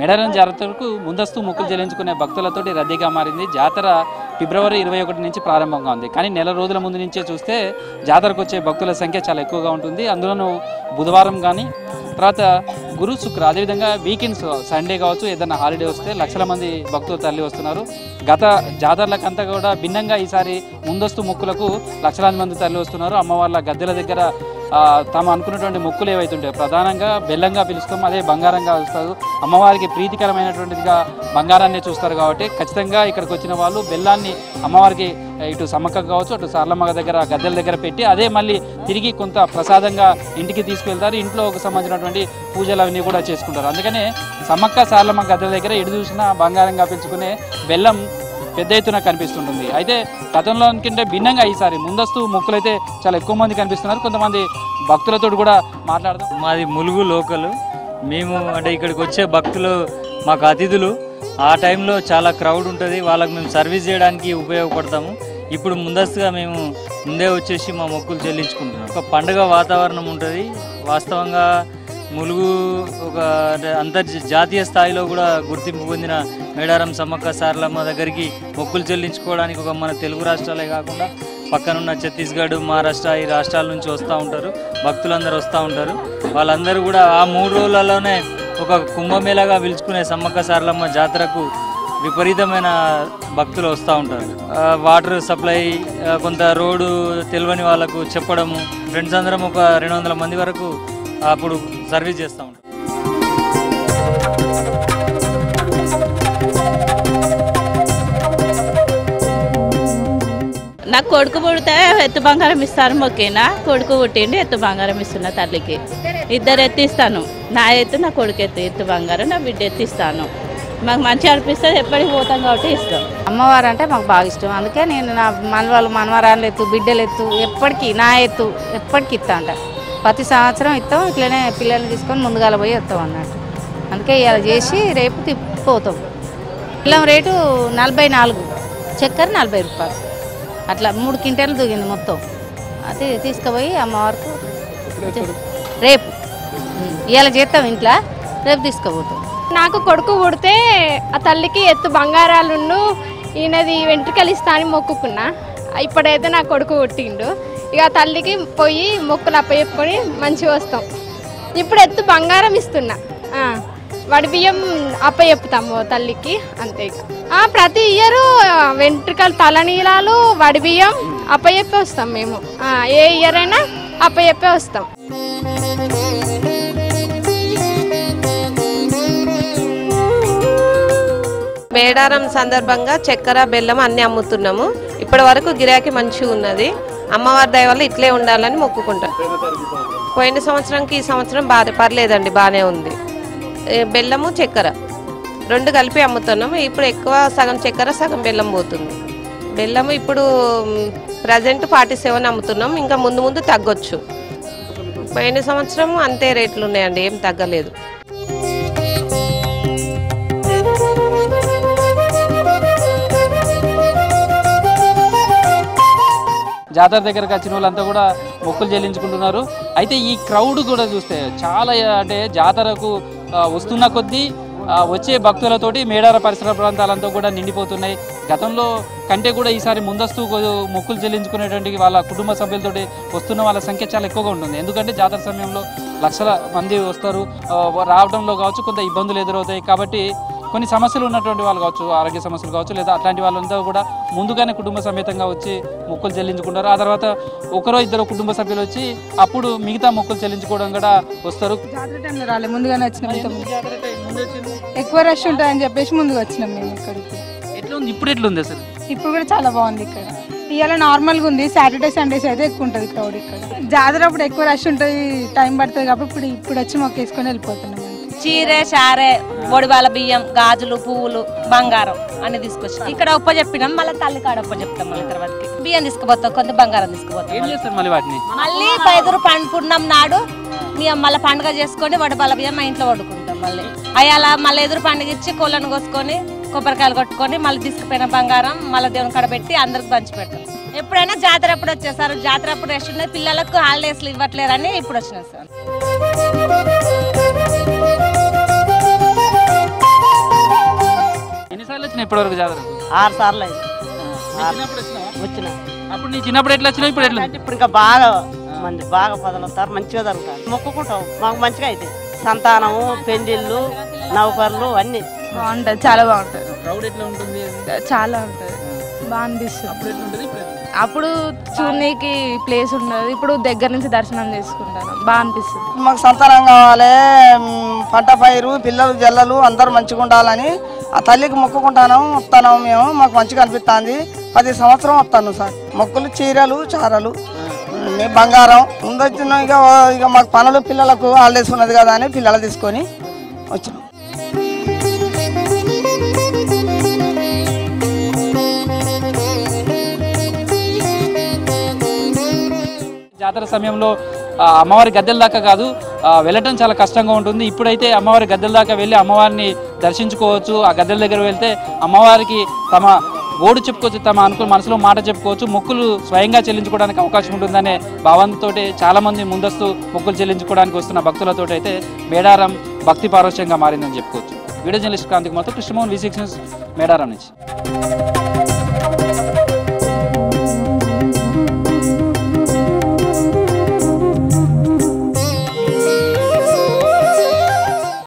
మేడారం జాతరకు ముందస్తు మొక్కులు చెల్లించుకునే భక్తులతోటి రద్దీగా మారింది. జాతర ఫిబ్రవరి 21 నుంచి ప్రారంభంగా ఉంది. కానీ నెల రోజుల ముందు నుంచే చూస్తే జాతరకు వచ్చే భక్తుల సంఖ్య చాలా ఎక్కువగా ఉంటుంది. అందులోనూ బుధవారం కానీ తర్వాత గురు శుక్ర అదేవిధంగా వీకెండ్స్ సండే కావచ్చు ఏదైనా హాలిడే వస్తే లక్షల మంది భక్తులు తరలి వస్తున్నారు. గత జాతరలకంతా కూడా భిన్నంగా ఈసారి ముందస్తు మొక్కులకు లక్షలాది మంది తరలి వస్తున్నారు. అమ్మవార్ల గద్దెల దగ్గర తాము అనుకున్నటువంటి మొక్కులు ఏవైతుంటాయో ప్రధానంగా బెల్లంగా పిలుస్తాం, అదే బంగారంగా వస్తారు. అమ్మవారికి ప్రీతికరమైనటువంటిదిగా బంగారాన్ని చూస్తారు కాబట్టి ఖచ్చితంగా ఇక్కడికి వచ్చిన వాళ్ళు బెల్లాన్ని అమ్మవారికి ఇటు సమ్మక్క కావచ్చు అటు సార్లమ్మ దగ్గర గద్దెల దగ్గర పెట్టి అదే మళ్ళీ తిరిగి కొంత ప్రసాదంగా ఇంటికి తీసుకెళ్తారు. ఇంట్లో సంబంధించినటువంటి పూజలు అవన్నీ కూడా చేసుకుంటారు. అందుకనే సమ్మక్క సార్లమ్మ గద్దెల దగ్గర ఎటు చూసినా బంగారంగా పెంచుకునే బెల్లం పెద్ద ఎత్తున కనిపిస్తుంటుంది. అయితే గతంలో కంటే భిన్నంగా ఈసారి ముందస్తు మొక్కులైతే చాలా ఎక్కువ మంది కనిపిస్తున్నారు. కొంతమంది భక్తులతో కూడా మాట్లాడదాం. మాది ములుగు లోకలు. మేము అంటే ఇక్కడికి వచ్చే భక్తులు మాకు అతిథులు. ఆ టైంలో చాలా క్రౌడ్ ఉంటుంది, వాళ్ళకి మేము సర్వీస్ చేయడానికి ఉపయోగపడతాము. ఇప్పుడు ముందస్తుగా మేము ముందే వచ్చేసి మా మొక్కులు చెల్లించుకుంటున్నాం. ఒక పండుగ వాతావరణం ఉంటుంది. వాస్తవంగా ములుగు ఒక అంతర్జాతీయ స్థాయిలో కూడా గుర్తింపు పొందిన మేడారం సమ్మక్క సారలమ్మ దగ్గరికి మొక్కులు చెల్లించుకోవడానికి ఒక మన తెలుగు రాష్ట్రాలే కాకుండా పక్కనున్న ఛత్తీస్గఢ్, మహారాష్ట్ర ఈ రాష్ట్రాల నుంచి వస్తూ ఉంటారు. భక్తులందరూ వస్తూ ఉంటారు. వాళ్ళందరూ కూడా ఆ 3 రోజులలోనే ఒక కుంభమేళగా పిలుచుకునే సమ్మక్క సారలమ్మ జాతరకు విపరీతమైన భక్తులు వస్తూ ఉంటారు. వాటర్ సప్లై, కొంత రోడ్డు తెలియని వాళ్ళకు చెప్పడము, ఫ్రెండ్స్ అందరం ఒక 200 మంది వరకు అప్పుడు సర్వీస్ చేస్తూ ఉంటాం. నాకు కొడుకు పుడితే ఎత్తు బంగారం ఇస్తాను మొక్కినా. కొడుకు పుట్టిండి ఎత్తు బంగారం ఇస్తున్నా తల్లికి. 2 ఎత్తిస్తాను. నా ఎత్తు నా కొడుకు ఎత్తు బంగారం, నా బిడ్డ ఎత్తిస్తాను. మాకు మంచిగా అనిపిస్తుంది, ఎప్పటికి పోతాం కాబట్టి ఇస్తాం. అమ్మవారు అంటే మాకు బాగా ఇష్టం. అందుకే నేను నా మనవరాళ్ళు ఎత్తు బిడ్డలు ఎత్తు ఎప్పటికీ నా ఎత్తు ఎప్పటికి ఇస్తా అంట. ప్రతి సంవత్సరం ఇస్తాం. ఇట్లనే పిల్లల్ని తీసుకొని ముందుగాల పోయి వస్తాం అన్నట్టు. అందుకే ఇలా చేసి రేపు తిప్పిపోతాం. బెల్లం రేటు 44, చక్కెర 40 రూపాయలు. అట్లా 3 క్వింటాలు దిగింది మొత్తం. అది తీసుకుపోయి అమ్మవారికి రేపు ఇవాళ చేస్తాం ఇంట్లో, రేపు తీసుకుపోతాం. నాకు కొడుకు పుడితే ఆ తల్లికి ఎత్తు బంగారాలున్ను ఈయనది వెంట్రుకలు ఇస్తా అని మొక్కుకున్నా. ఇప్పుడైతే నా కొడుకు పుట్టిండు. ఇక తల్లికి పోయి మొక్కులు అప్పచెప్పుకొని మంచిగా వస్తాం. ఇప్పుడు ఎత్తు బంగారం ఇస్తున్నా, వడి బియ్యం అప్పచెప్పుతాము తల్లికి అంతే. ప్రతి ఇయర్ వెంట్రుకలు తలనీలాలు వడి బియ్యం అప్పచెప్పే వస్తాం మేము. ఏ ఇయర్ అయినా అప్పచెప్పే వస్తాం. మేడారం సందర్భంగా చక్కెర బెల్లం అన్నీ అమ్ముతున్నాము. ఇప్పటి వరకు గిరాకీ మంచిగా ఉన్నది. అమ్మవారి దయ వల్ల ఇట్లే ఉండాలని మొక్కుకుంటాం. పోయిన సంవత్సరంకి ఈ సంవత్సరం పర్లేదండి, బాగానే ఉంది. బెల్లము చక్కెర 2 కలిపి అమ్ముతున్నాము. ఇప్పుడు ఎక్కువ సగం చక్కెర సగం బెల్లం పోతుంది. బెల్లము ఇప్పుడు ప్రజెంట్ 47 అమ్ముతున్నాం. ఇంకా ముందు ముందు తగ్గొచ్చు. పోయిన సంవత్సరం అంతే రేట్లు ఉన్నాయండి, ఏం తగ్గలేదు. జాతర దగ్గరకు వచ్చిన వాళ్ళంతా కూడా మొక్కులు చెల్లించుకుంటున్నారు. అయితే ఈ క్రౌడ్ కూడా చూస్తే చాలా అంటే జాతరకు వస్తున్న కొద్దీ వచ్చే భక్తులతోటి మేడార పరిసర ప్రాంతాలంతా కూడా నిండిపోతున్నాయి. గతంలో కంటే కూడా ఈసారి ముందస్తు మొక్కులు చెల్లించుకునేటువంటి వాళ్ళ కుటుంబ సభ్యులతోటి వస్తున్న వాళ్ళ సంఖ్య చాలా ఎక్కువగా ఉంటుంది. ఎందుకంటే జాతర సమయంలో లక్షల మంది వస్తారు. రావడంలో కావచ్చు కొంత ఇబ్బందులు ఎదురవుతాయి. కాబట్టి కొన్ని సమస్యలు ఉన్నటువంటి వాళ్ళు కావచ్చు, ఆరోగ్య సమస్యలు కావచ్చు, లేదా అట్లాంటి వాళ్ళంతా కూడా ముందుగానే కుటుంబ సమేతంగా వచ్చి మొక్కులు చెల్లించుకుంటారు. ఆ తర్వాత 1-2 కుటుంబ సభ్యులు వచ్చి అప్పుడు మిగతా మొక్కులు చెల్లించుకోవడం కూడా వస్తారు. జాతర టైంలో రాలే, ముందుగానే వచ్చినాం. ఎక్కువ రష్ ఉంటుందని చెప్పేసి ముందుగా వచ్చినాం మేము ఇక్కడికి. ఎట్లుంది ఇప్పుడు? ఎట్లుంది అసలు? ఇప్పుడు కూడా చాలా బాగుంది. ఇక్కడ ఇవాళ నార్మల్గా ఉంది. సాటర్డే సండేస్ అయితే ఎక్కువ ఉంటుంది క్రౌడ్. ఇక్కడ జాతర అప్పుడు ఎక్కువ రష్ ఉంటుంది, టైం పడుతుంది కాబట్టి ఇప్పుడు వచ్చి మొక్కేసుకొని వెళ్ళిపోతున్నాం. చీరే చారే బొడిబాల బియ్యం గాజులు పువ్వులు బంగారం అన్ని తీసుకొచ్చి ఇక్కడ ఒప్ప చెప్పినాం. మళ్ళీ తల్లి కాడ ఒప్ప చెప్తాం. మళ్ళీ తర్వాతకి బియ్యం తీసుకుపోతాం, కొంత బంగారం తీసుకుపోతాం. మళ్ళీ 5 పండుకున్నాం నాడు మేము మళ్ళీ పండుగ చేసుకొని వడబాల బియ్యం మా ఇంట్లో వండుకుంటాం. మళ్ళీ అయ్యాల మళ్ళీ ఎదురు పండుగ ఇచ్చి కోళ్ళను కోసుకొని కొబ్బరికాయలు కొట్టుకొని మళ్ళీ తీసుకుపోయిన బంగారం మళ్ళీ దేవుని కాడ పెట్టి అందరికి పంచి పెడతాం. ఎప్పుడైనా జాతర అప్పుడు వచ్చేసారు. జాతర అప్పుడు రెస్ట్ ఉన్నది, పిల్లలకు హాలిడేస్లు ఇవ్వట్లేరని ఇప్పుడు వచ్చినాం సార్. వచ్చినా ఇప్పటివరకు జాతర 6 సార్లు అయింది. వచ్చిన అప్పుడు నీ చిన్నప్పుడు ఎట్లా వచ్చినావు ఇప్పుడు ఎట్లా ఇప్పుడు ఇంకా బాగా మంది బాగా పదలవుతారు, మంచిగా జరుగుతారు. మొక్కుకుంటాం, మాకు మంచిగా అయితే సంతానము, పెళ్లిళ్ళు, నౌకర్లు అన్ని బాగుంటుంది, చాలా బాగుంటుంది. క్రౌడ్ ఎట్లా ఉంటుంది? చాలా ఉంటుంది, బాగా అనిపిస్తుంది. అప్పుడు ఎట్లా ఉంటుంది ఇప్పుడు ఎట్లా? అప్పుడు చూడనీకి ప్లేస్ ఉండదు, ఇప్పుడు దగ్గర నుంచి దర్శనం చేసుకుంటాను, బాగా అనిపిస్తుంది. మాకు సంతానం కావాలి, పంట పైరు, పిల్లలు జల్లలు అందరూ మంచిగా ఉండాలని ఆ తల్లికి మొక్కుకుంటాను. వస్తాను మేము, మాకు మంచిగా అనిపిస్తుంది. 10 సంవత్సరం వస్తాను సార్. మొక్కులు, చీరలు, చారలు, బంగారం ముందొచ్చిన. ఇక మాకు పనులు, పిల్లలకు హాలిడేస్ ఉన్నది కదా అని పిల్లలు తీసుకొని వచ్చినాం. జాతర సమయంలో అమ్మవారి గద్దెల దాకా కాదు వెళ్ళటం చాలా కష్టంగా ఉంటుంది. ఇప్పుడైతే అమ్మవారి గద్దెల దాకా వెళ్ళి అమ్మవారిని దర్శించుకోవచ్చు. ఆ గద్దెల దగ్గర వెళ్తే అమ్మవారికి తమ ఓడు చెప్పుకోవచ్చు, తమ మనసులో మాట చెప్పుకోవచ్చు, మొక్కులు స్వయంగా చెల్లించుకోవడానికి అవకాశం ఉంటుందనే భావంతో చాలామంది ముందస్తు మొక్కులు చెల్లించుకోవడానికి వస్తున్న భక్తులతో అయితే మేడారం భక్తి పారవశ్యంగా మారిందని చెప్పుకోవచ్చు. వీడియో జర్నలిస్ట్ క్రాంతి కుమార్తో కృష్ణమోహన్, V6 న్యూస్, మేడారం నుంచి.